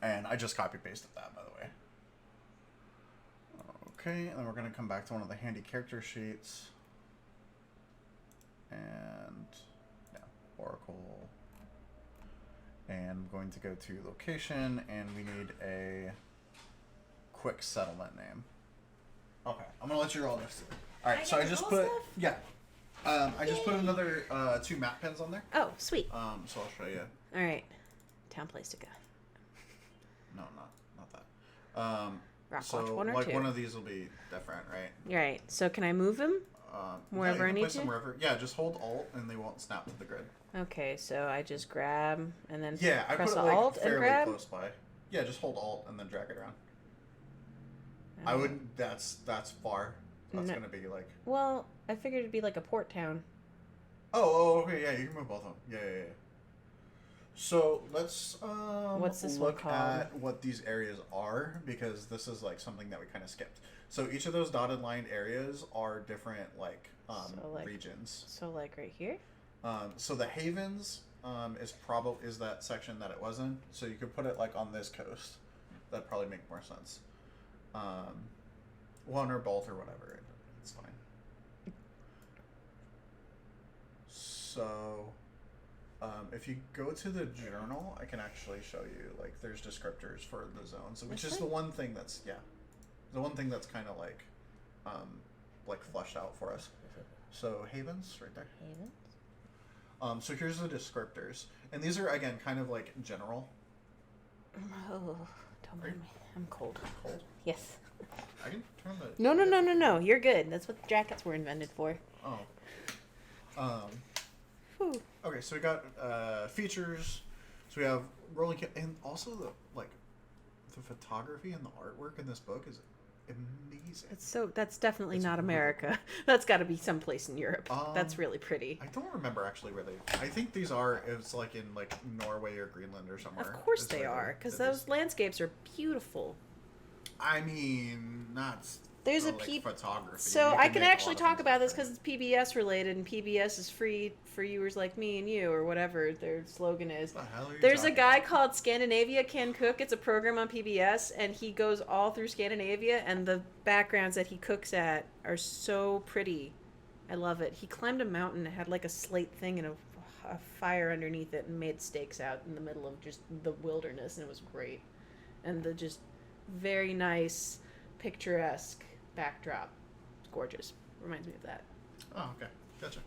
And I just copy pasted that, by the way. Okay, and then we're going to come back to one of the handy character sheets. And, yeah, Oracle. And I'm going to go to location, and we need a quick settlement name. Okay, I'm going to let you roll this. All right, so I just put... Stuff? Yeah. I just put another 2 map pens on there. Oh, sweet. So I'll show you. All right. Town place to go. No, not that. Rock one or like 2. One of these will be different, right? Right. So can I move him wherever I need to? Wherever. Yeah, just hold Alt and they won't snap to the grid. Okay, so I just grab and then I press put it Alt fairly and grab. Close by. Yeah, just hold Alt and then drag it around. Oh. I would. That's far. That's gonna be like. Well, I figured it'd be like a port town. Oh, okay, yeah, you can move both of them. Yeah. So let's What's this look one called? at what these areas are, because this is like something that we kind of skipped. So each of those dotted line areas are different regions. So like right here? So the Havens is that section that it was in. So you could put it like on this coast. That'd probably make more sense. One or both or whatever. It's fine. So if you go to the journal, I can actually show you, like, there's descriptors for the zones, which is the one thing that's kind of like fleshed out for us. So Havens right there. Havens. So here's the descriptors, and these are again kind of like general. Oh, don't mind me. I'm cold. Cold? Yes. I can turn the. No. You're good. That's what jackets were invented for. Oh. Okay, so we got features. So we have rolling, and also the photography and the artwork in this book is amazing. That's definitely not America. Really cool. That's got to be someplace in Europe. That's really pretty. I don't remember actually where they. I think these are. It's like in like Norway or Greenland or somewhere. Of course they are, because those landscapes are beautiful. I mean, not. There's photography. So I can actually talk about this because it's PBS related, and PBS is free for viewers like me and you, or whatever their slogan is. What the hell are you There's a guy called Scandinavia Can Cook. It's a program on PBS, and he goes all through Scandinavia, and the backgrounds that he cooks at are so pretty. I love it. He climbed a mountain that had like a slate thing and a fire underneath it, and made steaks out in the middle of just the wilderness, and it was great. And the just very nice, picturesque backdrop. It's gorgeous. Reminds me of that. Oh, okay. Gotcha.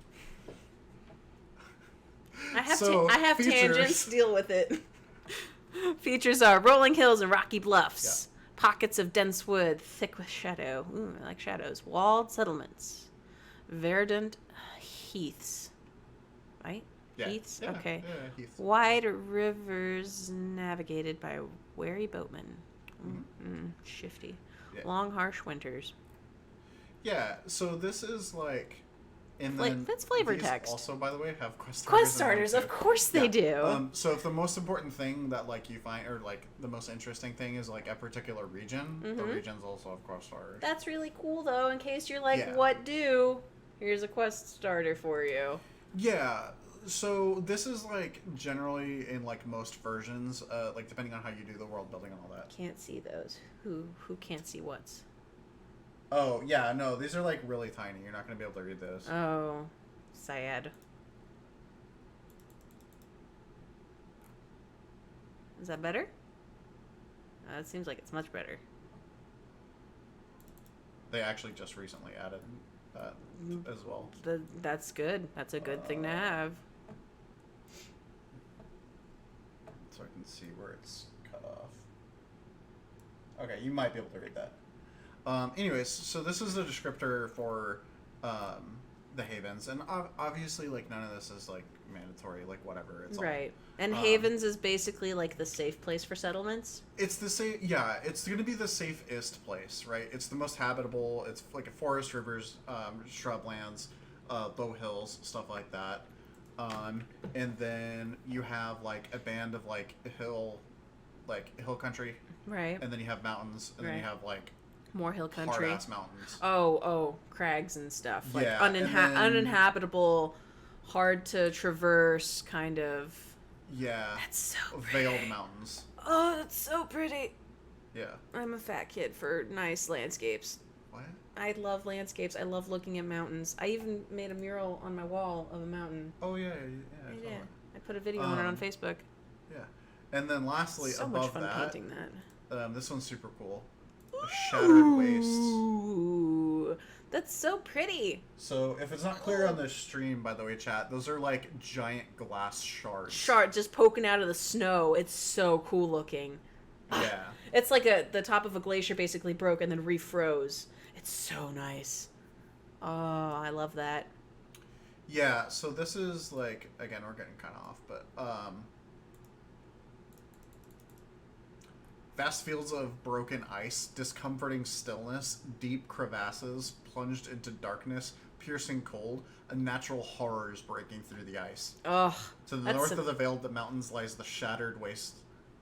I have tangents. Deal with it. Features are rolling hills and rocky bluffs. Yeah. Pockets of dense wood, thick with shadow. Ooh, I like shadows. Walled settlements. Verdant heaths. Right? Yeah. Heaths? Yeah. Okay. Yeah, heaths. Wide rivers navigated by wary boatmen. Shifty. Yeah. Long, harsh winters. Yeah, so this is like... And then that's flavor text. Also, by the way, have quest starters. Quest starters, of course they do. So if the most important thing that like you find, or like the most interesting thing is like a particular region, the regions also have quest starters. That's really cool, though, in case you're like, what do? Here's a quest starter for you. Yeah, so this is like generally in like most versions, like depending on how you do the world building and all that. Can't see those. Who can't see what's? Oh, yeah, no, these are like really tiny. You're not going to be able to read those. Oh, sad. Is that better? It seems like it's much better. They actually just recently added that as well. That's good. That's a good thing to have. So I can see where it's cut off. Okay, you might be able to read that. Anyways, so this is a descriptor for the Havens, and obviously, like, none of this is like mandatory, like whatever. It's right. And Havens is basically like the safe place for settlements. It's the safe. Yeah, it's going to be the safest place, right? It's the most habitable. It's like a forest, rivers, shrublands, low hills, stuff like that. And then you have like a band of like hill country, right? And then you have mountains, and then you have like more hill country, hard-ass mountains. Oh, crags and stuff. Like yeah, uninhabitable, hard to traverse kind of. Yeah. That's so Veiled pretty. mountains. Oh, that's so pretty. Yeah. I'm a fat kid for nice landscapes. What? I love landscapes. I love looking at mountains. I even made a mural on my wall of a mountain. Oh yeah, I totally. did. I put a video on it on Facebook. Yeah. And then lastly, So much above fun that, painting that. this one's super cool. A shattered waste. Ooh, that's so pretty. So if it's not clear on this stream, by the way, chat, those are like giant glass shards. Shard just poking out of the snow. It's so cool looking. Yeah. It's like the top of a glacier basically broke and then refroze. It's so nice. Oh, I love that. Yeah, so this is like, again, we're getting kind of off, but vast fields of broken ice, discomforting stillness, deep crevasses, plunged into darkness, piercing cold, unnatural horrors breaking through the ice. Oh, To the north of the veiled mountains lies the shattered waste.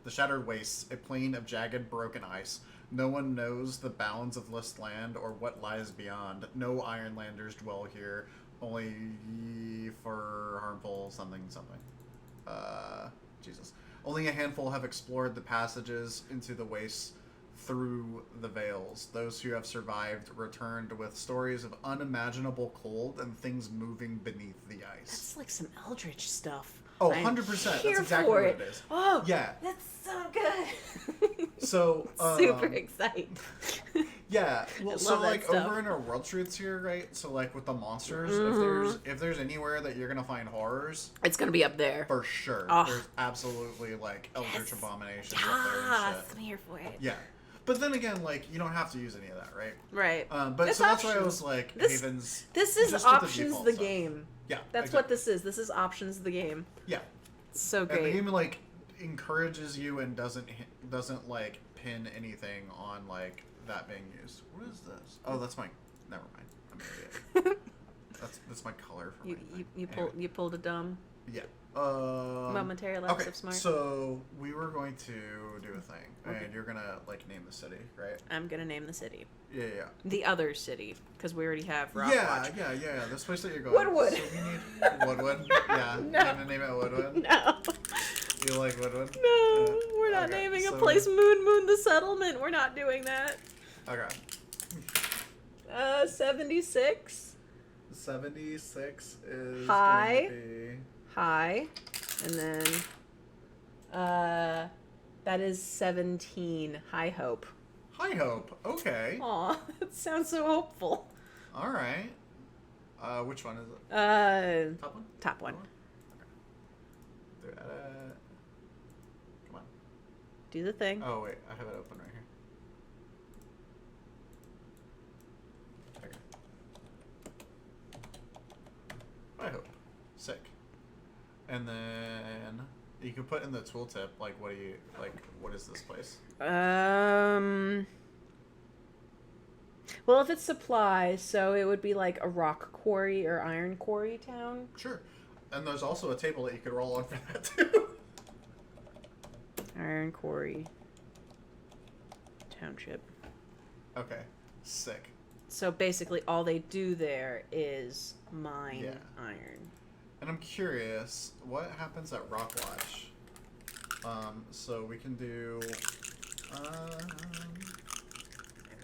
The shattered wastes, a plain of jagged, broken ice. No one knows the bounds of this land or what lies beyond. No Ironlanders dwell here, only for harmful something. Jesus. Only a handful have explored the passages into the wastes through the veils. Those who have survived returned with stories of unimaginable cold and things moving beneath the ice. that's like some Eldritch stuff. Oh, I'm 100%. That's here exactly for what it. it is. Oh, Yeah. that's so good. So, super exciting. yeah. Well, I so love that like stuff. over in our world truths here, right? So like with the monsters, if there's anywhere that you're gonna find horrors, It's gonna be up there. for sure, Oh. there's absolutely like Eldritch Yes. abominations up there and Yes, shit. I'm here for it. Yeah. But then again, like you don't have to use any of that, right? Right. But It's so that's why I options. was like, This- Havens. This is just with options default the stuff. game. Yeah. That's what this is. This is options the game. Yeah. It's so And the great. game like encourages you and doesn't like pin anything on like that being used. What is this? Oh, that's my. Never mind. I'm an idiot. That's my color for You my you, thing. you Anyway. pulled you pulled a dumb Yeah. momentary lapse Okay. of smart. So we were going to do a thing, Okay. and you're gonna like name the city, right? I'm gonna name the city. Yeah. The other city, because we already have Yeah. Rockwatch. Yeah. This place that you're going. Woodwood. So we need Woodwood. Yeah. No. You're gonna name it Woodwood. No. You like Woodwood? No, we're not Okay, naming a so- place Moon the Settlement. We're not doing that. Okay. 76. 76 is High. going to be... High. And then, that is 17. High Hope. High Hope. Okay. Aw, that sounds so hopeful. All right. Which one is it? Top one? Top one. Okay. Come on. Do the thing. Oh, wait. I have it open right here. Okay. High Hope. Sick. And then you can put in the tooltip, like, what is this place? Well, if it's supplies, so it would be like a rock quarry or iron quarry town. Sure. And there's also a table that you could roll on for that, too. Iron quarry township. Okay. Sick. So basically, all they do there is mine iron. And I'm curious, what happens at Rockwatch? So we can do... I'm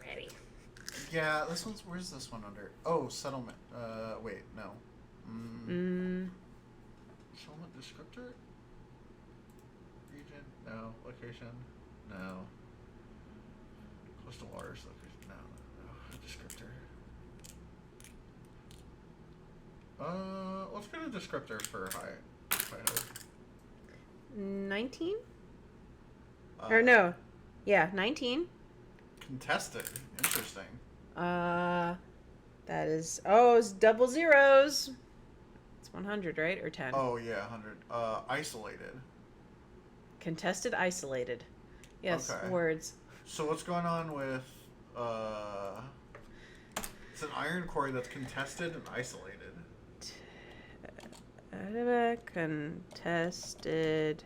ready. Yeah, this one's... Where's this one under? Oh, settlement. Wait, no. Settlement descriptor? Region? No. Location? No. Coastal waters location? No. Descriptor. Let's get a descriptor for high hope. 19? Or no. Yeah, 19. Contested. Interesting. That is... Oh, it's double zeros. It's 100, right? Or 10? Oh, yeah, 100. Isolated. Contested, isolated. Yes, Okay. words. So what's going on with, it's an iron quarry that's contested and isolated. Contested,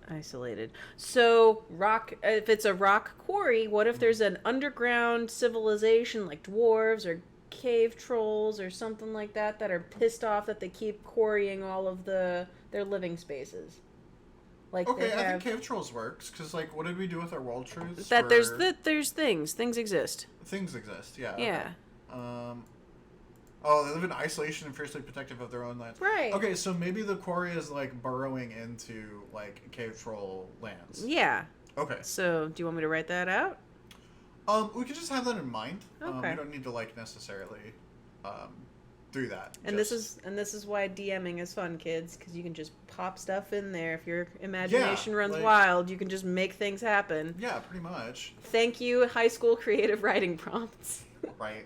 isolated. So rock. If it's a rock quarry, what if there's an underground civilization like dwarves or cave trolls or something like that are pissed off that they keep quarrying all of their living spaces. Like Okay, they I have, think cave trolls works because like, what did we do with our world truths? that there's things exist. Things exist. Yeah. Yeah. Okay. Oh, they live in isolation and fiercely protective of their own lands. Right. Okay, so maybe the quarry is like burrowing into like cave troll lands. Yeah. Okay. So, do you want me to write that out? We could just have that in mind. Okay. We don't need to like necessarily do that. And this is why DMing is fun, kids, because you can just pop stuff in there. If your imagination runs wild, you can just make things happen. Yeah, pretty much. Thank you, high school creative writing prompts. Right.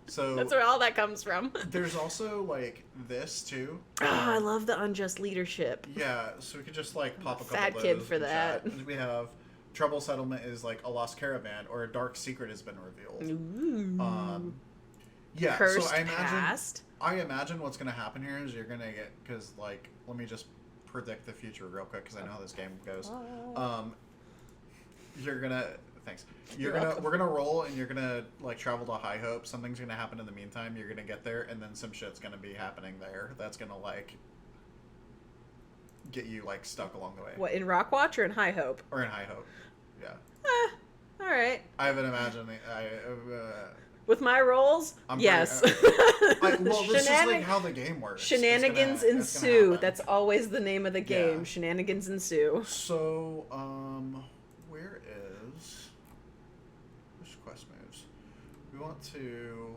So that's where all that comes from. There's also like this too. I love the unjust leadership. Yeah, so we could just like pop a couple Fat of kid those for in that. chat. We have Trouble Settlement is like a lost caravan or a dark secret has been revealed. Ooh. Yeah, Cursed so past. I imagine what's gonna happen here is you're gonna get, because like, let me just predict the future real quick because I know how this game goes. You're gonna thanks. We're gonna roll and you're gonna like travel to High Hope. Something's gonna happen in the meantime. You're gonna get there and then some shit's gonna be happening there. That's gonna like get you like stuck along the way. What, in Rockwatch or in High Hope? Or in High Hope. Yeah. All right. I haven't imagined. With my rolls, yes. Well, this is like how the game works. Shenanigans ensue. That's always the name of the game. Yeah. Shenanigans ensue. So, where is... Which quest moves? We want to...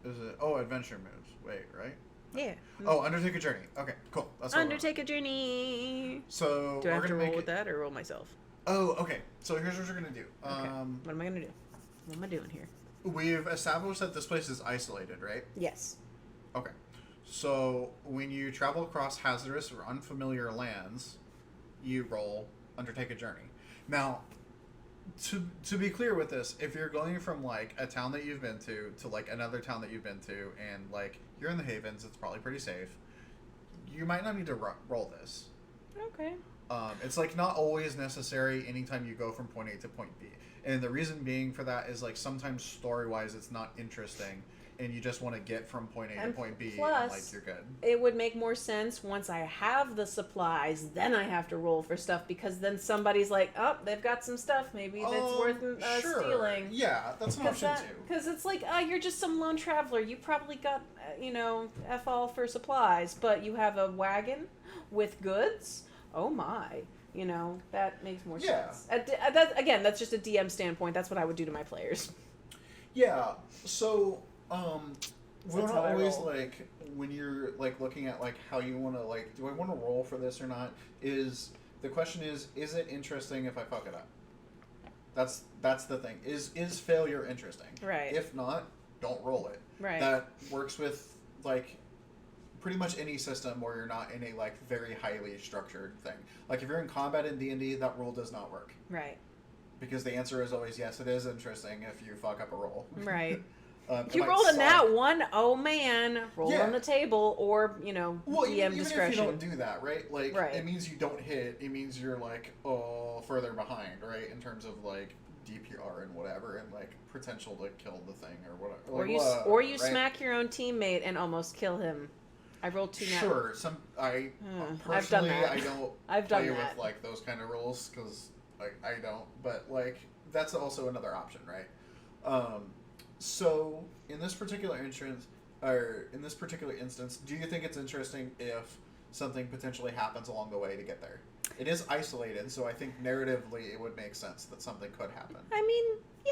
Is it... Oh, adventure moves. Wait, right? Yeah. Oh, undertake a journey. Okay, cool. That's what Undertake a journey. So, do I we're have to gonna roll with that or roll myself? Oh, okay. So here's what we're gonna do. Okay. What am I gonna do? What am I doing here? We've established that this place is isolated, right? Yes. Okay. So when you travel across hazardous or unfamiliar lands, you roll undertake a journey. Now, to be clear with this, if you're going from like a town that you've been to like another town that you've been to, and like you're in the Havens, it's probably pretty safe. You might not need to roll this. Okay. It's like not always necessary anytime you go from point A to point B. And the reason being for that is like sometimes story-wise it's not interesting and you just want to get from point A to point B plus, and like you're good. It would make more sense once I have the supplies, then I have to roll for stuff because then somebody's like, oh, they've got some stuff maybe that's worth stealing. Yeah, that's an option too. Because it's like, you're just some lone traveler. You probably got, F all for supplies, but you have a wagon with goods. Oh my, that makes more sense. That's just a DM standpoint. That's what I would do to my players. Yeah. So, we're not always roll. like when you're like looking at like how you want to like, do I want to roll for this or not? Is the question is it interesting if I fuck it up? That's the thing. Is failure interesting? Right. If not, don't roll it. Right. That works with like pretty much any system where you're not in a like very highly structured thing. Like if you're in combat in D&D, that rule does not work. Right. Because the answer is always yes, it is interesting if you fuck up a roll. Right. You rolled a nat one, oh man, roll on the table, or well, DM even discretion. if you don't do that, right? Like right. It means you don't hit. It means you're like further behind, right? In terms of like DPR and whatever, and like potential to kill the thing or whatever. Like, or you right? smack your own teammate and almost kill him. I rolled 2 nat. Sure. Personally, I've done that. I don't I've done play that. with like those kind of rules because like I don't. But like that's also another option, right? So in this particular instance, do you think it's interesting if something potentially happens along the way to get there? It is isolated, so I think narratively it would make sense that something could happen. I mean, yeah.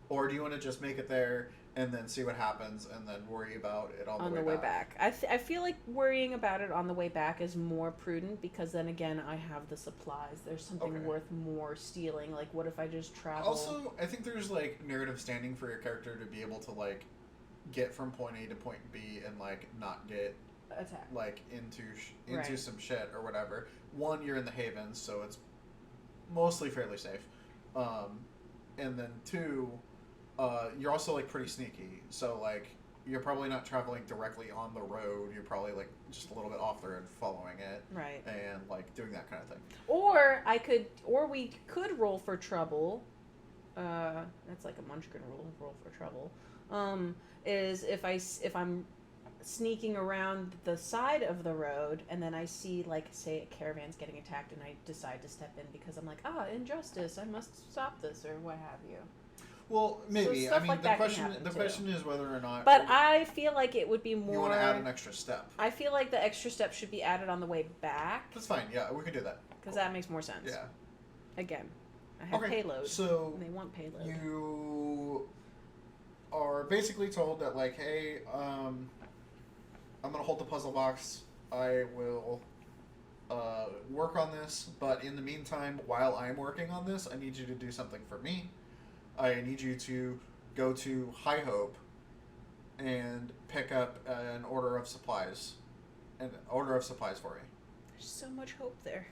Or do you want to just make it there and then see what happens and then worry about it on the way back? I feel like worrying about it on the way back is more prudent because then again I have the supplies. There's something worth more stealing. Like what if I just travel? Also, I think there's like narrative standing for your character to be able to like get from point A to point B and like not get attacked like into some shit or whatever. One, you're in the Havens, so it's mostly fairly safe. And then two, you're also like pretty sneaky, so like you're probably not traveling directly on the road. You're probably like just a little bit off the road, following it, right, and like doing that kind of thing. Or we could roll for trouble that's like a Munchkin rule, roll for trouble. Is if I'm sneaking around the side of the road and then I see, like, say a caravan's getting attacked and I decide to step in because I'm like, injustice, I must stop this, or what have you. Well, maybe. stuff I mean, like the that can question happen, the too. question is whether or not. But I feel like it would be more. You want to add an extra step. I feel like the extra step should be added on the way back. That's fine. Yeah, we can do that. Because that makes more sense. Yeah. Again, I have payload. So and they want payload. You are basically told that, like, hey, I'm gonna hold the puzzle box. I will work on this, but in the meantime, while I'm working on this, I need you to do something for me. I need you to go to High Hope and pick up an order of supplies for me. There's so much hope there.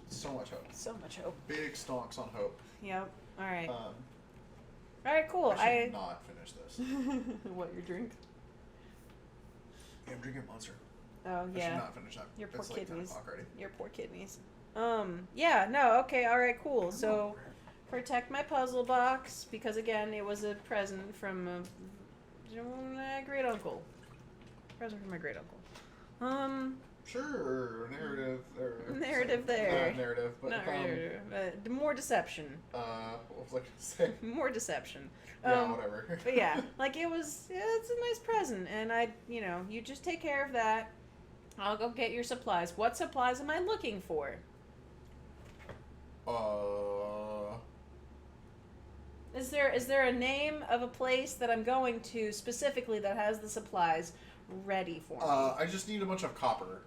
So much hope. So much hope. Big stonks on hope. Yep. All right. All right. Cool. I should not finish this. What, your drink? Yeah, I'm drinking Monster. Oh yeah. I should not finish that. Your poor It's like 10 kidneys. o'clock already. Your poor kidneys. Yeah. No. Okay. All right. Cool. So, protect my puzzle box because, again, it was a present from a great uncle. Present from my great uncle. Sure, narrative there. Narrative there. Not narrative, but Not narrative. More deception. what was I gonna say? More deception. Yeah, whatever. But yeah, like it's a nice present, and you just take care of that. I'll go get your supplies. What supplies am I looking for? Is there a name of a place that I'm going to specifically that has the supplies ready for me? I just need a bunch of copper.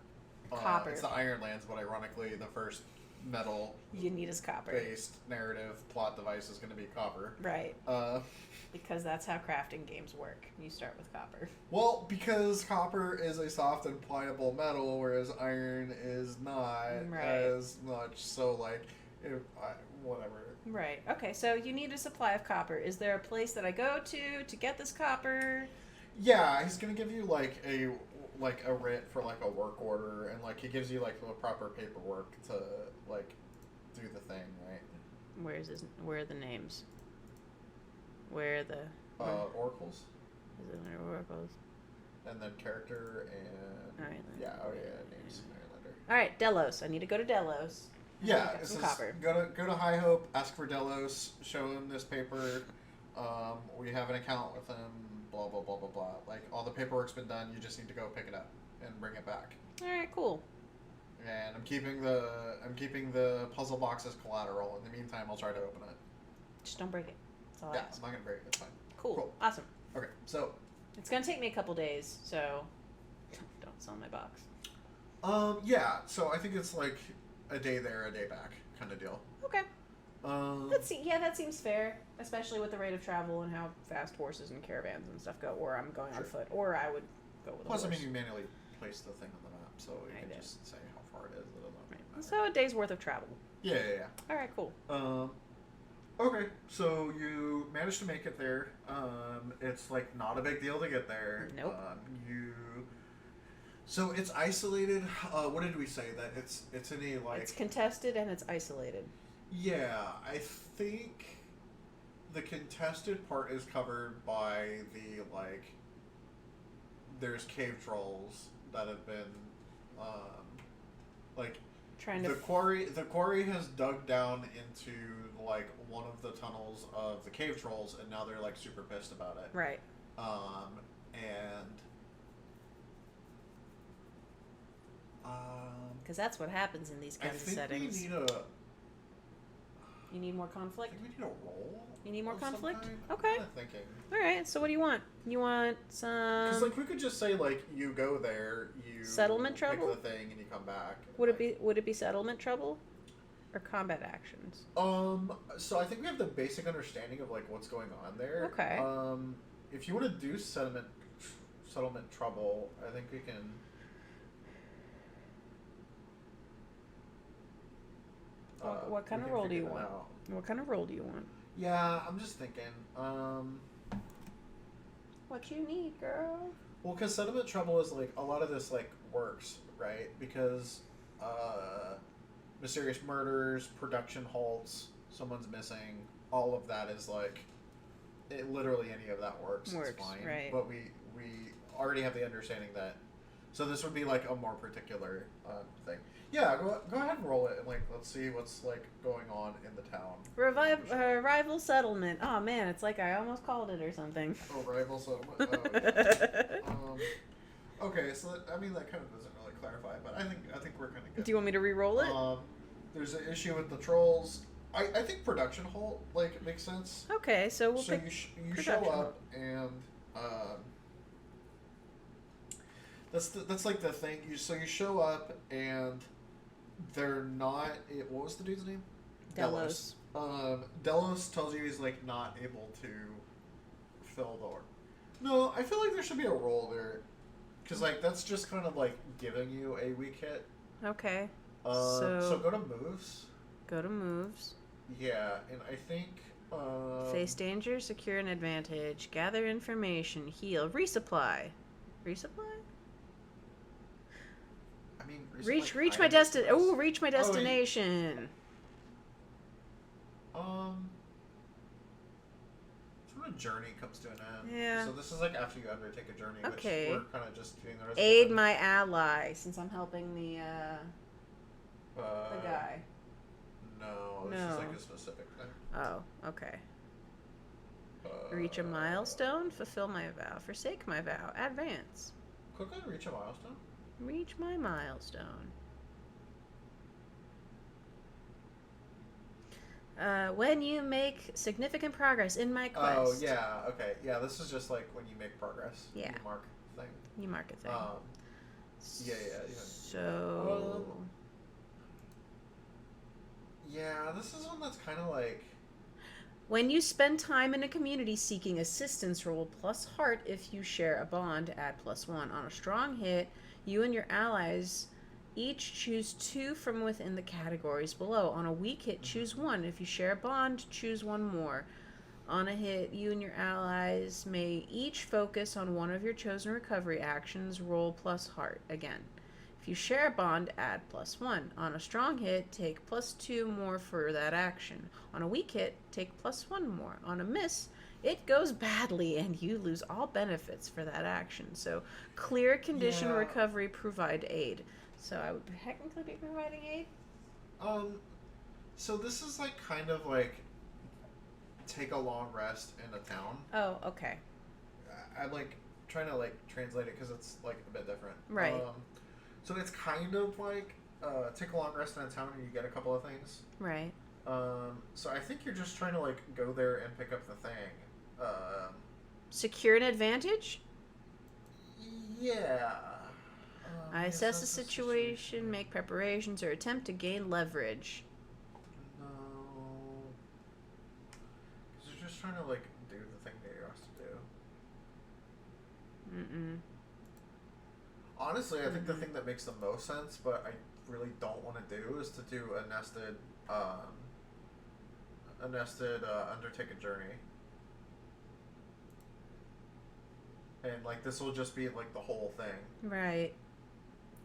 Copper. It's the Ironlands, but ironically, the first metal You need is copper. based narrative plot device is going to be copper. Right. Because that's how crafting games work. You start with copper. Well, because copper is a soft and pliable metal, whereas iron is not as much. So, like, whatever. Right. Okay, so you need a supply of copper. Is there a place that I go to get this copper? Yeah, he's gonna give you like a writ for like a work order, and like he gives you like the proper paperwork to like do the thing, right? Where are the names? Where are the oracles? Is it under oracles? And then character and names. All right, Delos. I need to go to Delos. Yeah, Get it some says copper. go to High Hope, ask for Delos, show him this paper. We have an account with him. Blah blah blah blah blah. Like all the paperwork's been done. You just need to go pick it up and bring it back. All right, cool. And I'm keeping the puzzle box as collateral. In the meantime, I'll try to open it. Just don't break it. That's all I ask. I'm not gonna break it. It's fine. Cool. Awesome. Okay, so It's gonna take me a couple days, so don't sell my box. yeah. So I think it's like a day there, a day back kind of deal. Okay. That seems fair, especially with the rate of travel and how fast horses and caravans and stuff go. Or I'm going on foot, or I would go with a Plus, horse. I mean, you manually place the thing on the map, so you can just say how far it is. It doesn't matter. So a day's worth of travel. Yeah. All right, cool. Okay, so you managed to make it there. It's like not a big deal to get there. Nope. So it's isolated. What did we say that it's in a like? It's contested and it's isolated. Yeah, I think the contested part is covered by the like. There's cave trolls that have been, like. The quarry has dug down into like one of the tunnels of the cave trolls, and now they're like super pissed about it. Right. Because that's what happens in these kinds of settings. You need more conflict? I think we need a roll. You need more conflict? Okay. Okay. I'm thinking. All right. So what do you want? You want some? Because like we could just say like you go there, you settlement trouble, pick the thing, and you come back. Would it be settlement trouble, or combat actions? So I think we have the basic understanding of like what's going on there. Okay. If you want to do settlement trouble, I think we can. What kind of role do you want? What kind of role do you want? Yeah, I'm just thinking. What you need, girl? Well, because settlement trouble is like a lot of this like works, right? Because mysterious murders, production halts, someone's missing, all of that is like, literally any of that works. Works, it's fine. right. But we already have the understanding that. So this would be like a more particular thing. Yeah, go ahead and roll it, and like let's see what's like going on in the town. Rival settlement. Oh man, it's like I almost called it or something. Oh, rival settlement. Oh, yeah. Okay, so I mean that kind of doesn't really clarify, but I think we're kind of good. Do you want me to re-roll it? There's an issue with the trolls. I think production halt like makes sense. Okay, so we'll So pick you show up and that's like the thing. You show up and they're not. What was the dude's name? Delos. Delos tells you he's like not able to fill the order. No, I feel like there should be a roll there, because like that's just kind of like giving you a weak hit. Okay. So go to moves. Go to moves. Yeah, and I think face danger, secure an advantage, gather information, heal, resupply. Resupply? I mean, reach my destination. Oh, reach my destination. So when a journey comes to an end. Yeah. So this is like after you undertake a journey, Okay. which we're kind of just doing the rest Aid of the my ally, since I'm helping the guy. No, this is like a specific thing. Oh, okay. Reach a milestone, fulfill my vow, forsake my vow, advance. Click on reach a milestone. Reach my milestone. When you make significant progress in my quest. Oh, yeah, okay. Yeah, this is just like when you make progress. Yeah. You mark thing. You mark a thing. Yeah. So... yeah, this is one that's kind of like... When you spend time in a community seeking assistance, roll plus heart. If you share a bond, add +1. On a strong hit, you and your allies each choose 2 from within the categories below. On a weak hit, choose 1. If you share a bond, choose 1 more. On a hit, you and your allies may each focus on one of your chosen recovery actions. Roll plus heart again. If you share a bond, add +1. On a strong hit, take +2 more for that action. On a weak hit, take +1 more. On a miss, it goes badly and you lose all benefits for that action. So clear condition recovery, provide aid. So I would technically be providing aid? So this is like kind of like take a long rest in a town. Oh, okay. I'm like trying to like translate it because it's like a bit different. Right. So it's kind of like take a long rest in a town and you get a couple of things. Right. So I think you're just trying to like go there and pick up the thing. Secure an advantage? Yeah. I assess the situation, make preparations, or attempt to gain leverage. No. Because you're just trying to like do the thing that you're asked to do. Honestly, I think the thing that makes the most sense, but I really don't want to do, is to do a nested undertake a journey. And like this will just be like the whole thing. Right.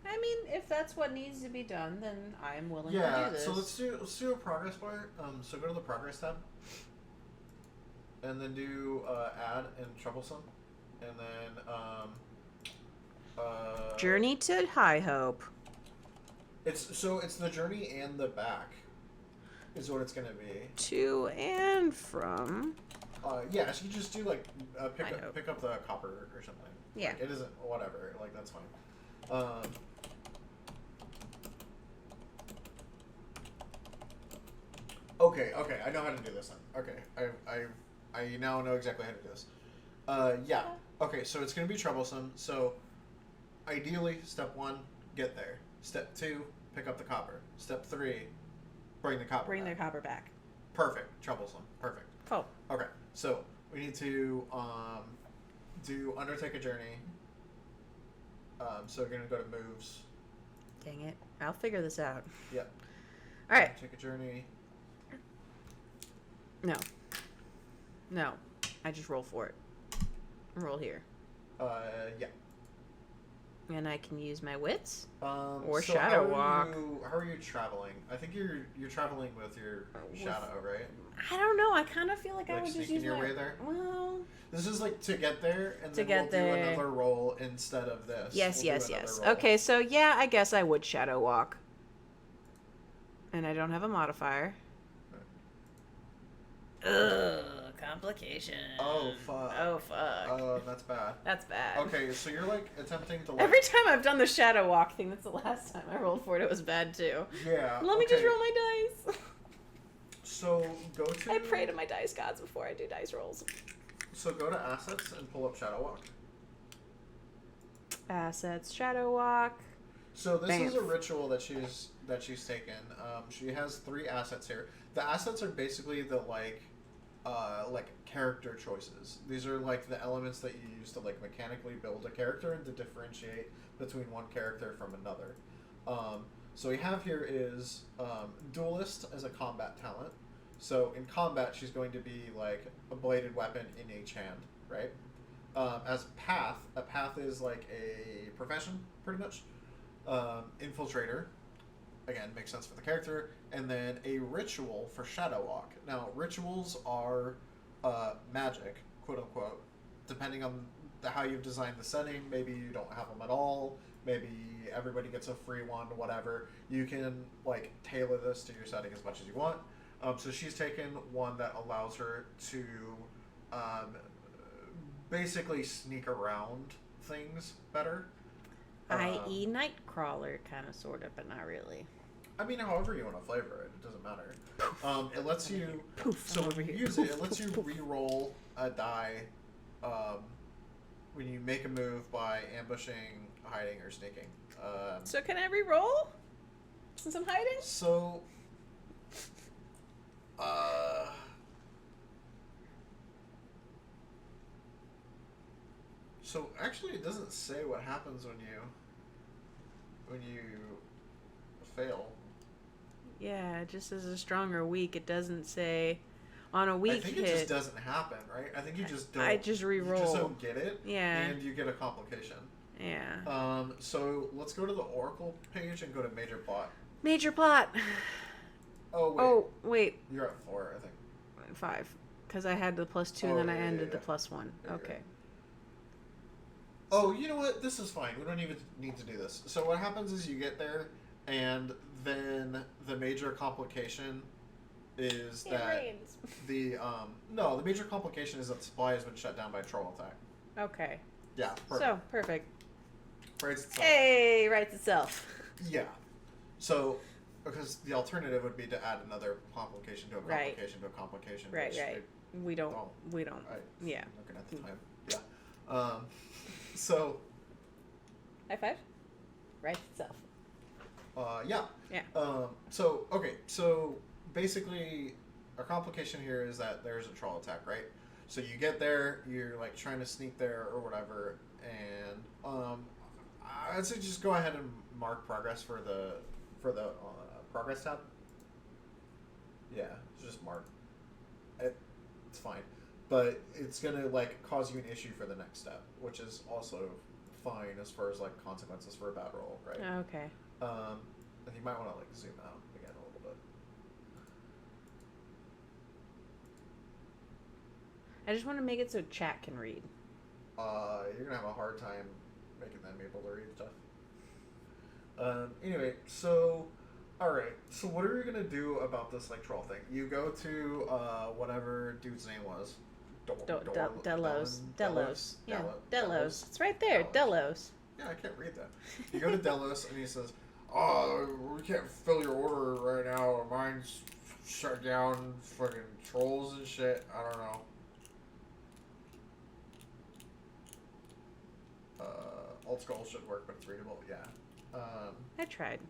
I mean, if that's what needs to be done, then I'm willing to do this. So let's do a progress bar. So go to the progress tab, and then do add and troublesome, and then Journey to High Hope. It's the journey and the back, is what it's gonna be. To and from. Yeah, so you just do like pick up the copper or something. Yeah. Like, it isn't whatever. Like that's fine. Okay, I know how to do this then. Okay, I now know exactly how to do this. Yeah. Okay, so it's gonna be troublesome. So, ideally, step 1, get there. Step 2, pick up the copper. Step 3, bring the copper. Bring the copper back. Perfect. Troublesome. Perfect. Cool. Okay, so we need to do undertake a journey. So we're gonna go to moves. Dang it! I'll figure this out. Yep. All right. Take a journey. No. I just roll for it. Roll here. Yeah. And I can use my wits. So Shadow Walk. How are you traveling? I think you're traveling with your shadow, right? I don't know. I kind of feel like I Like would just sneaking use your my... way there. Well, This is like to get there, and To then get we'll there. do another roll instead of this. yes, We'll do yes, another yes. roll. Okay, so yeah, I guess I would Shadow Walk. And I don't have a modifier. Ugh, complication. Oh fuck. Oh fuck. Oh, that's bad. That's bad. Okay, so you're like attempting to like. Every time I've done the Shadow Walk thing, that's the last time I rolled for it. It was bad too. Yeah. Let me just roll my dice. So go to. I pray to my dice gods before I do dice rolls. So go to assets and pull up Shadow Walk. Assets, Shadow Walk. So this is Bamf. a ritual that she's taken. She has 3 assets here. The assets are basically the like character choices. These are like the elements that you use to like mechanically build a character and to differentiate between one character from another. So we have here is duelist as a combat talent. So in combat, she's going to be like a bladed weapon in each hand, right? As path, a path is like a profession, pretty much. Infiltrator, again, makes sense for the character, and then a ritual for Shadow Walk. Now, rituals are magic, quote unquote, depending on how you've designed the setting. Maybe you don't have them at all. Maybe everybody gets a free one, whatever. You can like tailor this to your setting as much as you want. So she's taken one that allows her to basically sneak around things better. I.e. Nightcrawler, kind of, sort of, but not really. I mean, however you want to flavor it, it doesn't matter. It lets you. Poof, So I'm over when you here. use it, it lets you re-roll a die when you make a move by ambushing, hiding, or sneaking. So can I re-roll? Since I'm hiding? So. So actually, it doesn't say what happens when you fail. Yeah, it just says a strong or weak. It doesn't say on a I weak think hit. it just doesn't happen, right? I think you just don't. I just re-roll. You just don't get it. Yeah. And you get a complication. Yeah. So let's go to the Oracle page and go to Major Plot. Major plot. Oh wait. Wait. You're at 4, I think. 5. Because I had the +2 Oh, and then I yeah, ended yeah. the +1. Yeah, Okay. Oh, you know what? This is fine. We don't even need to do this. So what happens is you get there, and then the major complication is that the the major complication is that the supply has been shut down by a troll attack. Okay. Yeah. Perfect. So, perfect. Writes itself. Hey, writes itself. Yeah. So, because the alternative would be to add another complication to a Right. complication to a complication. Right, which right. We don't. Yeah. Looking at the time. Yeah. So. High five. Writes itself. Yeah. Yeah. So, okay. So, basically, our complication here is that there's a troll attack, right? So you get there, you're like trying to sneak there or whatever, and I'd say just go ahead and mark progress for the progress tab. Yeah, just mark. It's fine, but it's gonna like cause you an issue for the next step, which is also fine as far as like consequences for a bad roll, right? Okay. And you might want to like zoom out again a little bit. I just want to make it so chat can read. You're gonna have a hard time making them able to read stuff. Anyway, so, alright, so what are you gonna do about this, like, troll thing? You go to, whatever dude's name was. Delos. Delos. Yeah, Delos. Delos. It's right there. Delos. Delos. Yeah, I can't read that. You go to Delos, and he says, "Oh, we can't fill your order right now. Mine's shut down. Fucking trolls and shit. I don't know." Alt scroll should work, but it's readable. Yeah. I tried.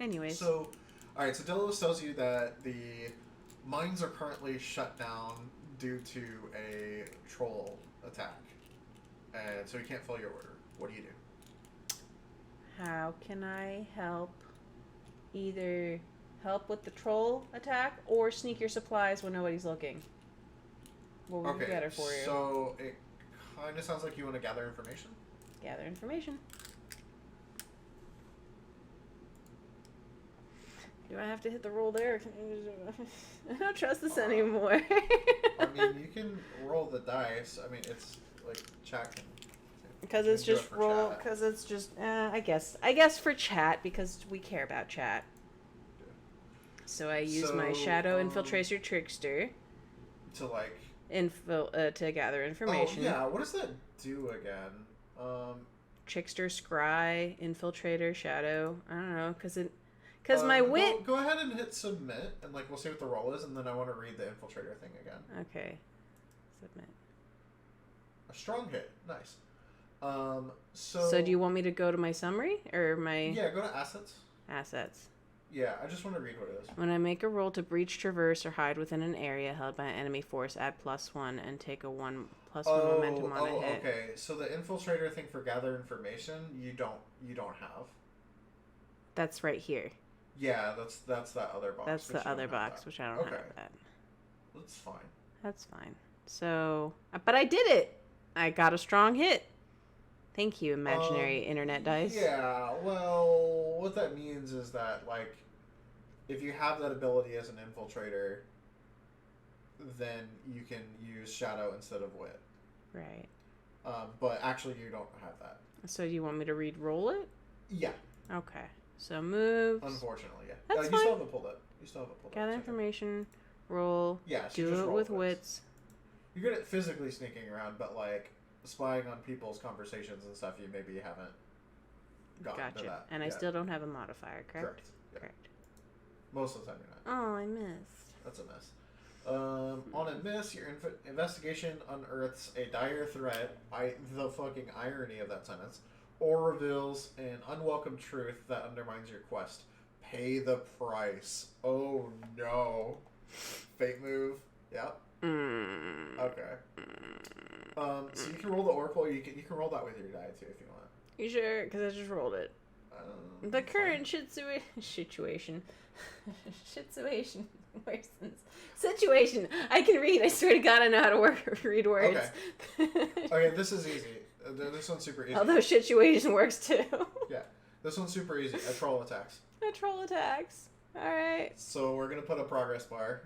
Anyways. So, alright, so Delos tells you that the mines are currently shut down due to a troll attack. And so you can't fill your order. What do you do? How can I help? Either help with the troll attack or sneak your supplies when nobody's looking. What would be better for you? So it kind of sounds like you want to gather information. Gather information. Do I have to hit the roll there? I don't trust this anymore. I mean, you can roll the dice. I mean, it's like chat can. Because you it's can do just it for roll. chat. Because it's just. I guess for chat because we care about chat. So I use my shadow infiltrator trickster To like. to gather information. Oh yeah, what does that do again? Trickster, scry, infiltrator, shadow. I don't know, because my wit. Go ahead and hit submit, and like we'll see what the roll is, and then I want to read the infiltrator thing again. Okay, submit. A strong hit, nice. So do you want me to go to my summary or my Yeah, go to assets. assets? Yeah, I just want to read what it is. When I make a roll to breach, traverse, or hide within an area held by an enemy force, add +1 and take a 1+1 momentum on a hit. Okay. So the infiltrator thing for gather information, you don't have. That's right here. Yeah, that's that other box. That's which the you other don't have box, that. which I don't Okay. have that. That's fine. That's fine. So, but I did it. I got a strong hit. Thank you, imaginary internet dice. Yeah, well, what that means is that, like, if you have that ability as an infiltrator, then you can use shadow instead of wit. Right. But actually, you don't have that. So you want me to re-roll it? Yeah. Okay. So moves. Unfortunately, yeah. That's you fine. still haven't pulled it. You still haven't pulled Gather it. information. Roll. Yeah, so you do just it roll with wits. You're good at physically sneaking around, but, like, spying on people's conversations and stuff, you maybe haven't gotten to that. And I still don't have a modifier, correct? Correct. Yeah. Correct. Most of the time you're not. Oh, I missed. That's a miss. On a miss, your investigation unearths a dire threat, the fucking irony of that sentence, or reveals an unwelcome truth that undermines your quest. Pay the price. Oh no. Fate move. Yep. Okay. So you can roll the oracle, or you can roll that with your die too if you want. You sure? Because I just rolled it. The current situation worsens. Situation. I can read. I swear to God, I know how to read words. Okay, this is easy. This one's super easy. Although situation works too. Yeah, this one's super easy. A troll attacks. A troll attacks. All right. So we're gonna put a progress bar.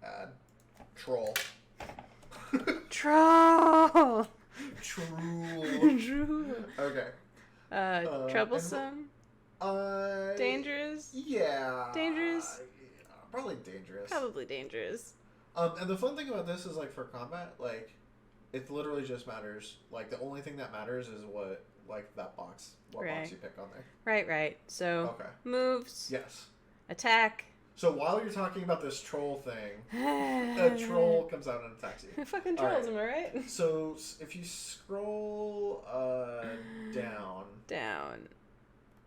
Add troll. Troll. True. Okay. Troublesome. Dangerous. Yeah. Dangerous. Probably dangerous. Probably dangerous. And the fun thing about this is, like, for combat, like, it literally just matters. Like, the only thing that matters is what, like, that box. What box you pick on there. Right. So, moves. Yes. Attack. So while you're talking about this troll thing, a troll comes out and attacks you. Fucking trolls, am I right? So if you scroll down.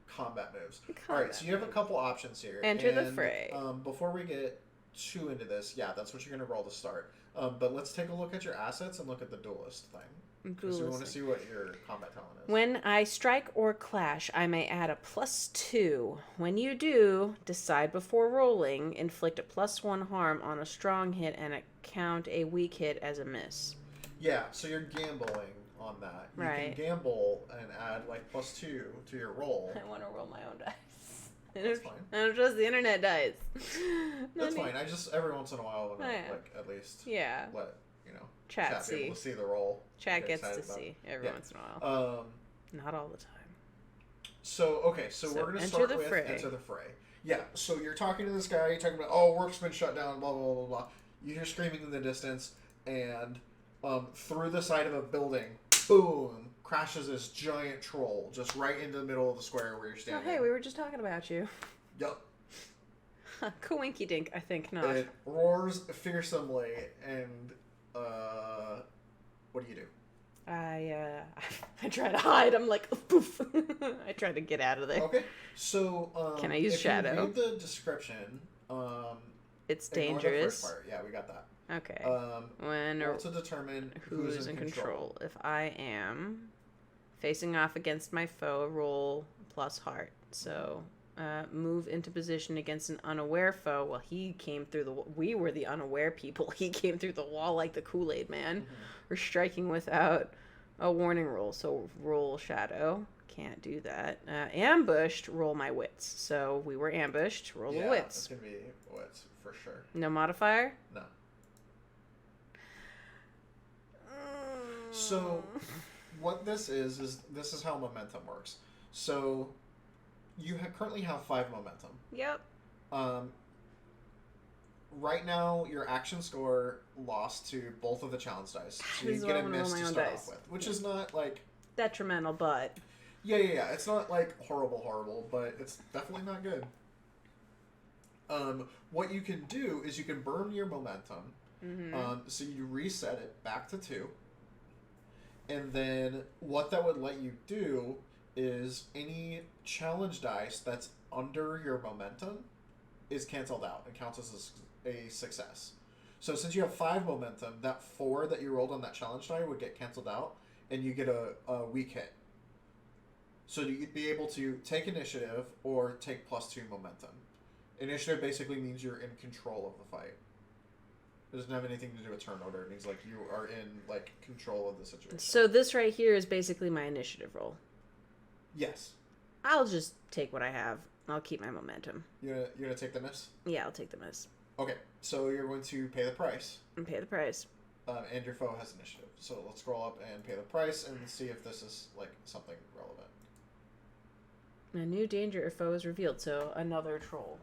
Combat moves. Alright, so you have a couple options here. Enter the fray. Before we get too into this, yeah, that's what you're going to roll to start. But let's take a look at your assets and look at the duelist thing. Because we want to see what your combat talent is. When I strike or clash, I may add a +2. When you do, decide before rolling, inflict a +1 harm on a strong hit and count a weak hit as a miss. Yeah, so you're gambling on that. You can gamble and add like +2 to your roll. I want to roll my own dice. That's fine. I don't trust the internet dice. That's fine. I just every once in a while want to like at least let chat be able to see the roll. Chat gets to see every once in a while. Not all the time. So we're gonna start with enter the fray. Yeah. So you're talking to this guy. You're talking about work's been shut down. Blah blah blah blah. You hear screaming in the distance, and through the side of a building, boom, crashes this giant troll just right into the middle of the square where you're standing. Oh hey, we were just talking about you. Yep. Coinky dink, I think not. It roars fearsomely, and what do you do? I try to hide. I'm like, poof. I try to get out of there. Okay, so can I use shadow? You read the description. It's dangerous. The first part. Yeah, we got that. Okay. Roll to determine who's in control. If I am facing off against my foe, roll plus heart. So move into position against an unaware foe. Well, he came through we were the unaware people. He came through the wall like the Kool-Aid man. We're striking without a warning roll. So roll shadow. Can't do that. Ambushed, roll my wits. So we were ambushed, roll the It's wits. gonna be wits for sure. No modifier? No. So, what this is this is how momentum works. So, you currently have 5 momentum. Yep. Right now, your action score lost to both of the challenge dice, so you get a miss to start off with, which is not like detrimental, but yeah. It's not like horrible, but it's definitely not good. What you can do is you can burn your momentum, so you reset it back to 2, and then what that would let you do is any challenge dice that's under your momentum is canceled out and counts as a success. So since you have 5 momentum, that 4 that you rolled on that challenge die would get canceled out, and you get a weak hit. So you'd be able to take initiative or take +2 momentum. Initiative basically means you're in control of the fight. It doesn't have anything to do with turn order. It means like you are in like control of the situation. So this right here is basically my initiative roll. Yes. I'll just take what I have. I'll keep my momentum. You're gonna take the miss? Yeah, I'll take the miss. Okay, so you're going to pay the price. And pay the price. And your foe has initiative. So let's scroll up and pay the price and see if this is like something relevant. A new danger or foe is revealed, so another troll.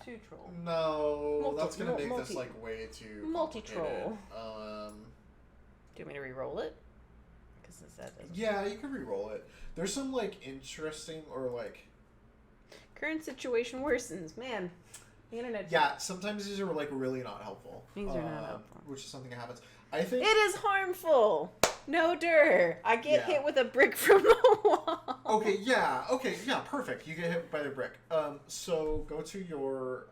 2 troll. No, that's gonna make this like way too multi-troll. complicated. Do you want me to re-roll it? Because that doesn't. Yeah, you can re-roll it. There's some like interesting or like Current situation worsens. Man, the internet. yeah. Sometimes these are like really not helpful. These are not helpful. Which is something that happens. I think It is harmful. No dir. I get hit with a brick from the wall. Okay, yeah, perfect. You get hit by the brick. So go to your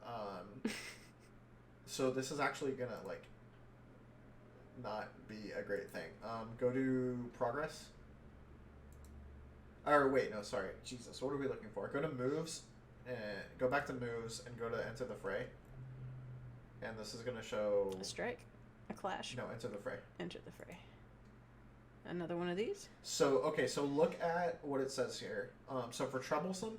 so this is actually gonna like not be a great thing. Go to progress. Or wait, no, sorry. Jesus, what are we looking for? Go to moves and go back to moves and go to enter the fray. And this is gonna show A strike. A clash. No, enter the fray. Enter the fray. Another one of these? So, okay, so look at what it says here. So for troublesome,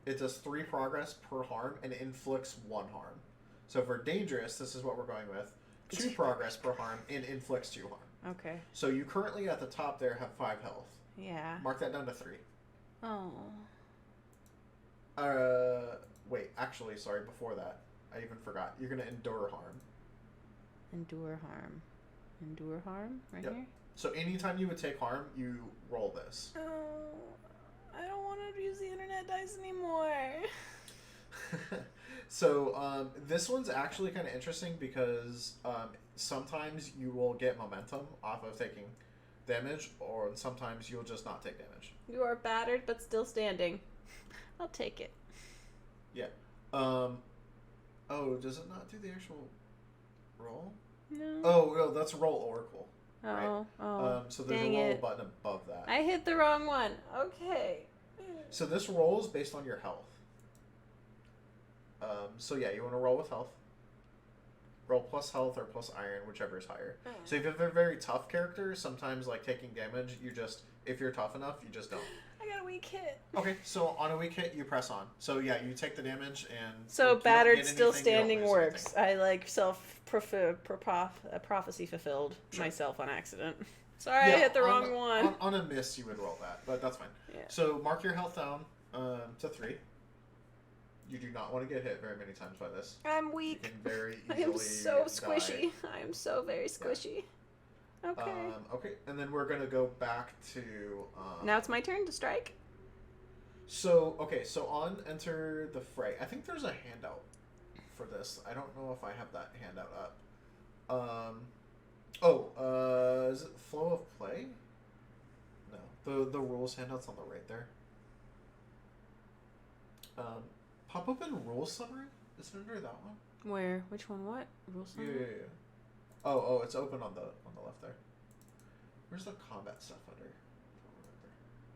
it does 3 progress per harm and inflicts 1 harm. So for dangerous, this is what we're going with. 2 progress per harm and inflicts 2 harm. Okay. So you currently at the top there have 5 health. Yeah. Mark that down to 3. Oh. Wait, actually, sorry, before that, I even forgot. You're going to endure harm. Endure harm. Endure harm? Right Yep. here? So anytime you would take harm, you roll this. Oh, I don't want to use the internet dice anymore. So this one's actually kind of interesting because sometimes you will get momentum off of taking damage, or sometimes you'll just not take damage. You are battered but still standing. I'll take it. Yeah. Oh, does it not do the actual roll? No. Oh, no, that's roll oracle. Oh, Right. oh. So there's dang a roll it. button above that. I hit the wrong one. Okay. So this rolls based on your health. So yeah, you want to roll with health. Roll plus health or plus iron, whichever is higher. So if you have a very tough character, sometimes like taking damage, you just, if you're tough enough, you just don't. I got a weak hit. Okay, so on a weak hit, you press on. So yeah, you take the damage and... So like, you don't battered get still anything, you don't standing lose works. anything. I like prophecy fulfilled Sure. myself on accident. Sorry, I hit the wrong one. On a miss, you would roll that, but that's fine. Yeah. So mark your health down to 3. You do not want to get hit very many times by this. I'm You weak. can very I easily am so squishy. die. I am so very squishy. Okay. Okay, and then we're gonna go back to. Now it's my turn to strike. So okay, so on enter the fray. I think there's a handout for this. I don't know if I have that handout up. Is it flow of play? No, the rules handout's on the right there. Pop open rules summary. Is it under that one? Where? Which one? What? Rule summary? Yeah. Oh, it's open on the left there. Where's the combat stuff under? I don't remember.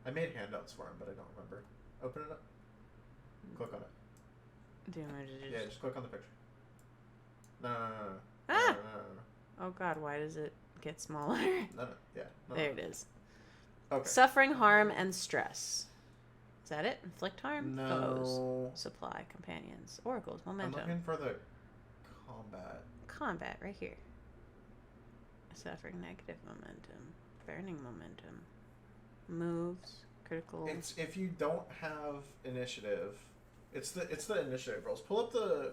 I made handouts for him, but I don't remember. Open it up. Click on it. Do you want me to Yeah, just click on the picture. No. Ah! No. Oh God, why does it get smaller? No, yeah. No, There it is. Okay. Suffering, harm, and stress. Is that it? Inflict harm? No. Foes. Supply. Companions. Oracles. I'm Momentum. looking for the combat. Combat, right here. Suffering, negative momentum. Burning momentum. Moves. Critical. It's if you don't have initiative. It's the initiative rolls. Pull up the.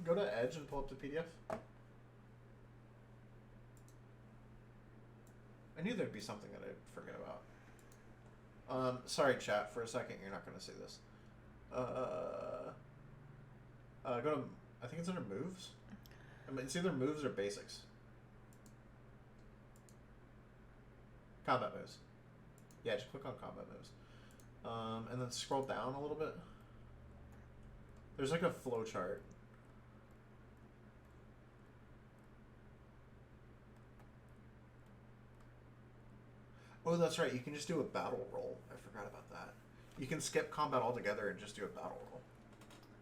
Go to Edge and pull up the PDF. I knew there'd be something that I'd forget about. Sorry, chat. For a second, you're not going to see this. Go to. I think it's under moves. I mean, it's either moves or basics. Combat moves. Yeah, just click on combat moves. And then scroll down a little bit. There's like a flow chart. Oh, that's right. You can just do a battle roll. I forgot about that. You can skip combat altogether and just do a battle roll.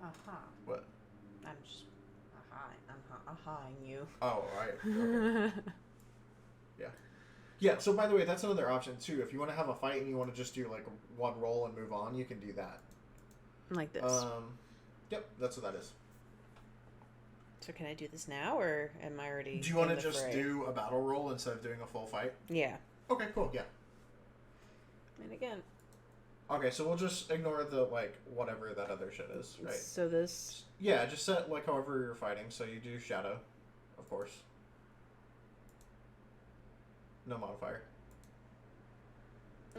Uh-huh. What? I'm just... I'm aha-ing you. Oh, right. Okay. Yeah. Yeah, so by the way, that's another option too. If you want to have a fight and you want to just do like one roll and move on, you can do that. Like this. Yep, that's what that is. So can I do this now, or am I already... Do you want to just do a battle roll instead of doing a full fight? Yeah. Okay, cool, yeah. And again. Okay, so we'll just ignore the, like, whatever that other shit is, right? So this... Yeah, just set, like, however you're fighting. So you do Shadow, of course. No modifier.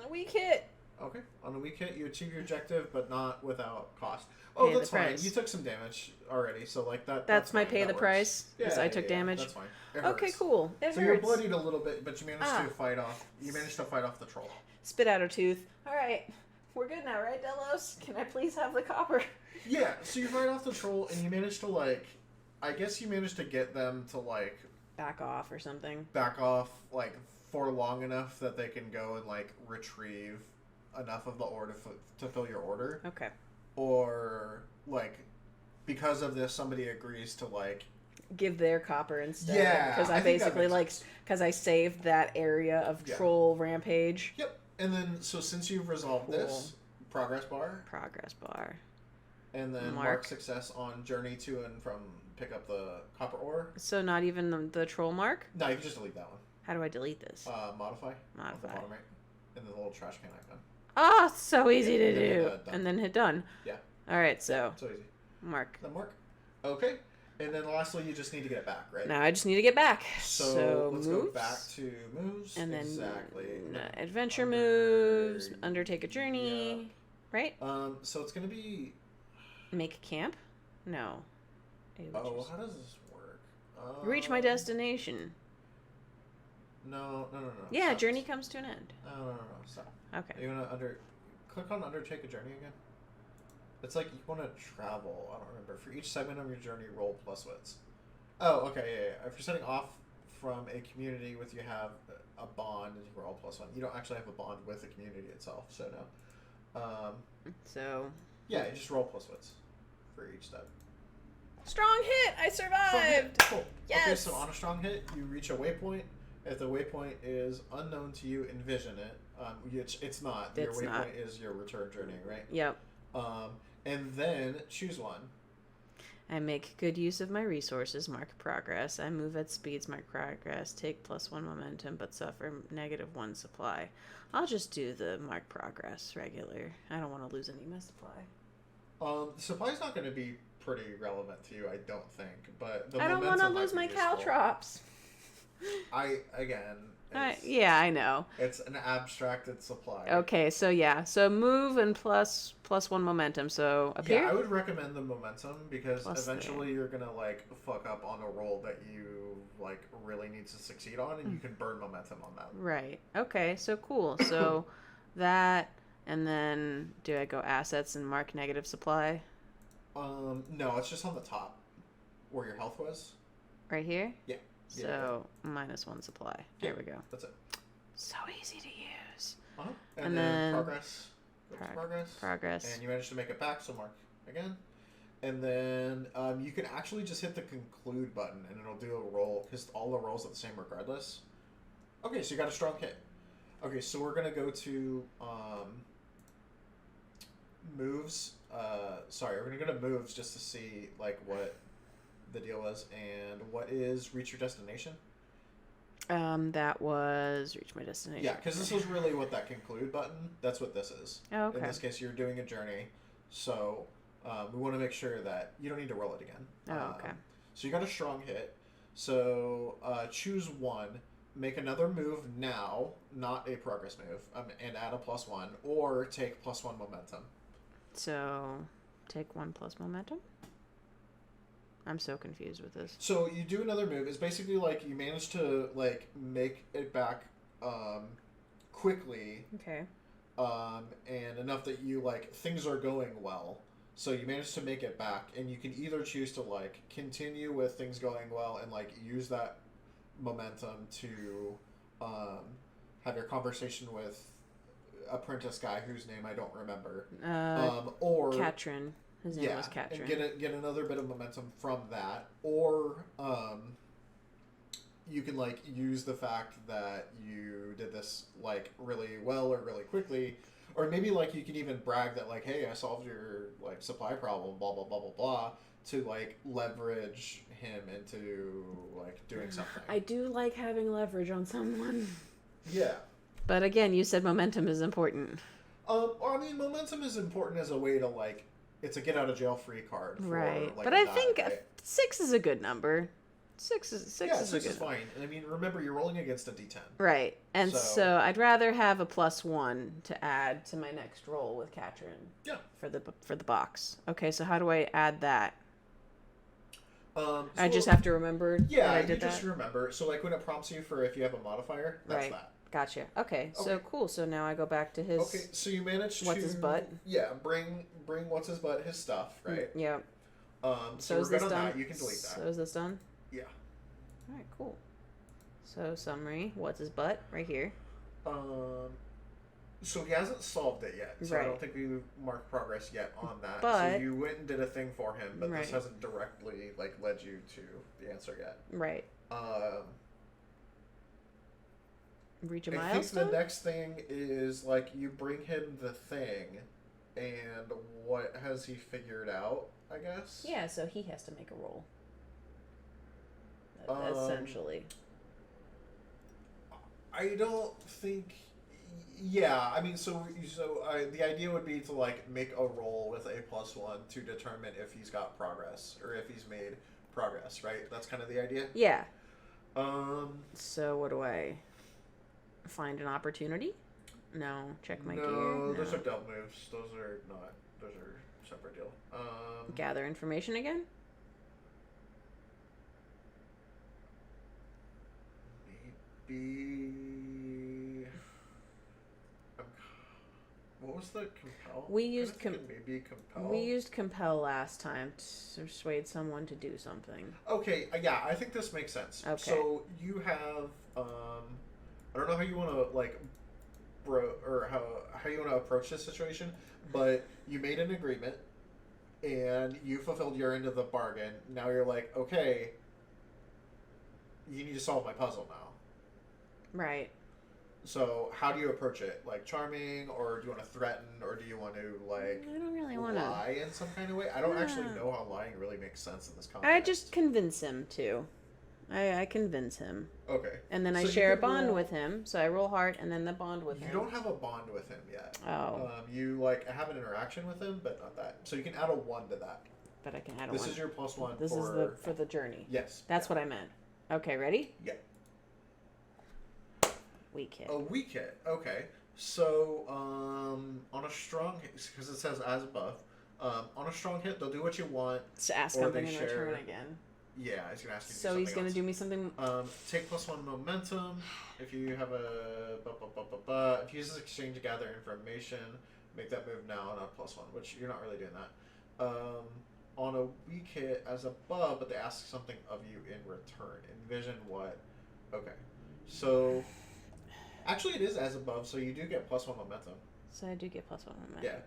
A weak hit! Okay, on a weak hit, you achieve your objective, but not without cost. Oh, that's fine. Price. You took some damage already, so, like, That's my fine. pay That the works. price? Because I took damage? That's fine. It Okay, hurts. cool. It so hurts. you're bloodied a little bit, but you managed to fight off... You managed to fight off the troll. Spit out a tooth. Alright. We're good now, right, Delos? Can I please have the copper? Yeah, so you fight off the troll, and you managed to, like... I guess you managed to get them to, like... Back off or something. Back off, like, for long enough that they can go and, like, retrieve enough of the ore to fill your order. Okay. Or, like, because of this, somebody agrees to, like... Give their copper instead. Yeah, Because I basically, like... Because I saved that area of troll rampage. Yep. And then, so since you've resolved this, progress bar. Progress bar. And then mark success on journey to and from pick up the copper ore. So not even the troll mark? No, you can just delete that one. How do I delete this? Modify. Modify. The bottom right. And then the little trash can icon. Oh, so easy to do. And then hit done. Yeah. Alright, so. So easy. Mark. Then mark. Okay. And then lastly, you just need to get it back, right? Now I just need to get back. So let's moves. go back to moves. And then exactly. Adventure moves. Undertake a journey. Yeah. Right? So it's gonna be. Make camp? No. Oh, how does this work? Reach my destination. No. Yeah, Stop. journey comes to an end. No. Stop. Okay. You wanna click on undertake a journey again? It's like you want to travel. I don't remember. For each segment of your journey, roll plus wits. Oh, okay, yeah. If you're setting off from a community with you have a bond, and you roll plus one. You don't actually have a bond with the community itself, so no. So. Yeah, you just roll plus wits for each step. Strong hit! I survived! Strong hit. Cool. Yes! Okay, so on a strong hit, you reach a waypoint. If the waypoint is unknown to you, envision it. It's not. Your waypoint is your return journey, right? Yep. And then choose one. I make good use of my resources, mark progress. I move at speeds, mark progress. Take +1 momentum, but suffer -1 supply. I'll just do the mark progress regular. I don't want to lose any of my supply. Supply's not going to be pretty relevant to you, I don't think. But I don't want to lose my caltrops. Yeah, I know. It's an abstracted supply. Okay, so yeah. So move and +1 momentum. So up here? Yeah, I would recommend the momentum because Plus eventually you're going to, like, fuck up on a roll that you, like, really need to succeed on, and you can burn momentum on that. Right. Okay, so cool. So that, and then do I go assets and mark negative supply? No, it's just on the top where your health was. Right here? Yeah. So -1 supply. There we go. That's it. So easy to use. Uh-huh. And then progress. Progress. Progress. And you managed to make it back, so mark again. And then you can actually just hit the conclude button and it'll do a roll because all the rolls are the same regardless. Okay, so you got a strong hit. Okay, so we're gonna go to moves. Sorry, we're gonna go to moves just to see like what the deal was and what is reach your destination. That was reach my destination. Yeah, because this was really what that conclude button. That's what this is. Oh, okay. In this case, you're doing a journey, so we want to make sure that you don't need to roll it again. Oh, okay. So you got a strong hit. So choose one, make another move now, not a progress move, and add a +1, or take +1 momentum. So take 1 plus momentum. I'm so confused with this. So you do another move. It's basically like you manage to like make it back quickly. Okay. And enough that you like things are going well. So you manage to make it back, and you can either choose to like continue with things going well and like use that momentum to have your conversation with apprentice guy whose name I don't remember. Or Katrin. His name was Katrin. And get another bit of momentum from that, or you can like use the fact that you did this like really well or really quickly, or maybe like you can even brag that like, hey, I solved your like supply problem, blah blah blah blah blah, to like leverage him into like doing something. I do like having leverage on someone. Yeah. But again, you said momentum is important. Or I mean, momentum is important as a way to like. It's a get out of jail free card. For, right. Like, but I die, think right? 6 is a good number. 6 is a good is fine. And I mean, remember you're rolling against a D10. Right. And so I'd rather have a +1 to add to my next roll with Katrin. Yeah. For the box. Okay, so how do I add that? So I just have to remember that I did just remember. So like when it prompts you for if you have a modifier, that's right. that. Gotcha. Okay, so cool. So now I go back to his. Okay, so you managed to. What's his butt? Yeah, bring what's his butt, his stuff, right? Yeah. So is we're this good on done? that. You can delete that. So is this done? Yeah. All right, cool. So summary, what's his butt right here? So he hasn't solved it yet. So I don't think we marked progress yet on that. But, so you went and did a thing for him, but right. this hasn't directly like led you to the answer yet. Right. Reach a I milestone? think the next thing is like you bring him the thing, and what has he figured out? I guess. Yeah, so he has to make a roll. Essentially. I don't think. Yeah, I mean, so the idea would be to like make a roll with a +1 to determine if he's got progress or if he's made progress. Right. That's kind of the idea. Yeah. So what do I? Find an opportunity? No. Check my gear? No, those are dealt moves. Those are not. Those are separate deal. Gather information again? Maybe. What was the compel? We used maybe compel. We used compel last time to persuade someone to do something. Okay. Yeah, I think this makes sense. Okay. So you have. I don't know how you want to like, or how you want to approach this situation, but you made an agreement, and you fulfilled your end of the bargain. Now you're like, okay, you need to solve my puzzle now. Right. So how do you approach it? Like charming, or do you want to threaten, or do you want to like? I don't really want to lie in some kind of way. I don't actually know how lying really makes sense in this context. I just convince him to. I convince him. Okay. And then I share a bond with him. So I roll hard and then the bond with him. You don't have a bond with him yet. Oh. You like have an interaction with him, but not that. So you can add a 1 to that. But I can add a 1. This is your +1. This is for the journey. Yes. That's what I meant. Okay, ready? Yeah. Weak hit. A weak hit. Okay. So on a strong hit, because it says as above, on a strong hit, they'll do what you want. To ask something in return again. Yeah, he's gonna ask you. So he's gonna do me something. Take +1 momentum. If you have a if you use this exchange to gather information, make that move now, not +1, which you're not really doing that. On a weak hit as above, but they ask something of you in return. Envision what? Okay, so actually it is as above, so you do get +1 momentum. So I do get +1 momentum. Yeah.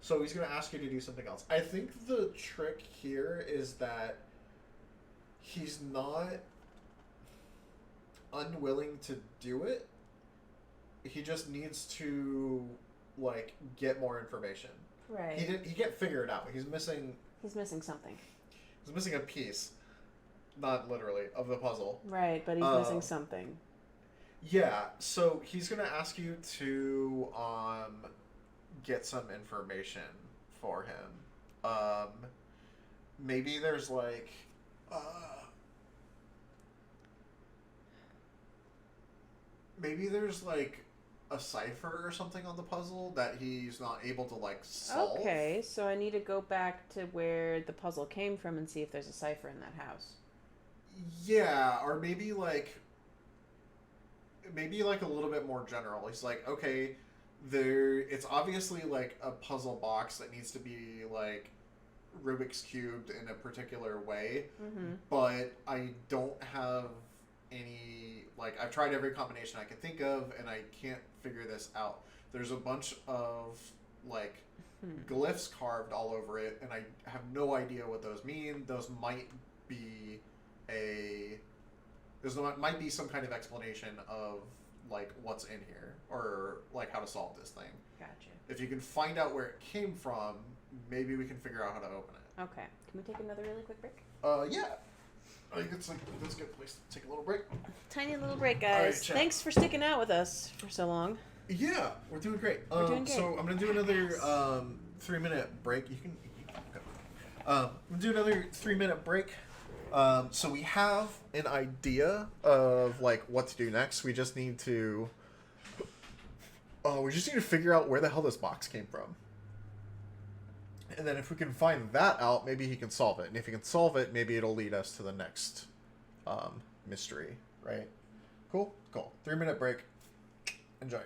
So he's going to ask you to do something else. I think the trick here is that he's not unwilling to do it. He just needs to, like, get more information. Right. He can't figure it out. He's missing something. He's missing a piece, not literally, of the puzzle. Right, but he's missing something. Yeah, so he's gonna ask you to get some information for him. Maybe there's like a cipher or something on the puzzle that he's not able to like solve. Okay, so I need to go back to where the puzzle came from and see if there's a cipher in that house. Yeah, or maybe like a little bit more general. He's like, okay, it's obviously like a puzzle box that needs to be like Rubik's cubed in a particular way, but I don't have any, like, I've tried every combination I can think of and I can't figure this out. There's a bunch of like glyphs carved all over it and I have no idea what those mean. Those might be might be some kind of explanation of like what's in here or like how to solve this thing. Gotcha. If you can find out where it came from, maybe we can figure out how to open it. Okay. Can we take another really quick break? Yeah. I think that's a good place to take a little break. Tiny little break, guys. All right, thanks for sticking out with us for so long. Yeah, we're doing great. We're doing good. So I'm gonna do another 3-minute break. You can go. I'm gonna do another 3-minute break. So we have an idea of like what to do next. We just need to figure out where the hell this box came from. And then if we can find that out, maybe he can solve it. And if he can solve it, maybe it'll lead us to the next mystery, right? Cool. 3-minute break. Enjoy.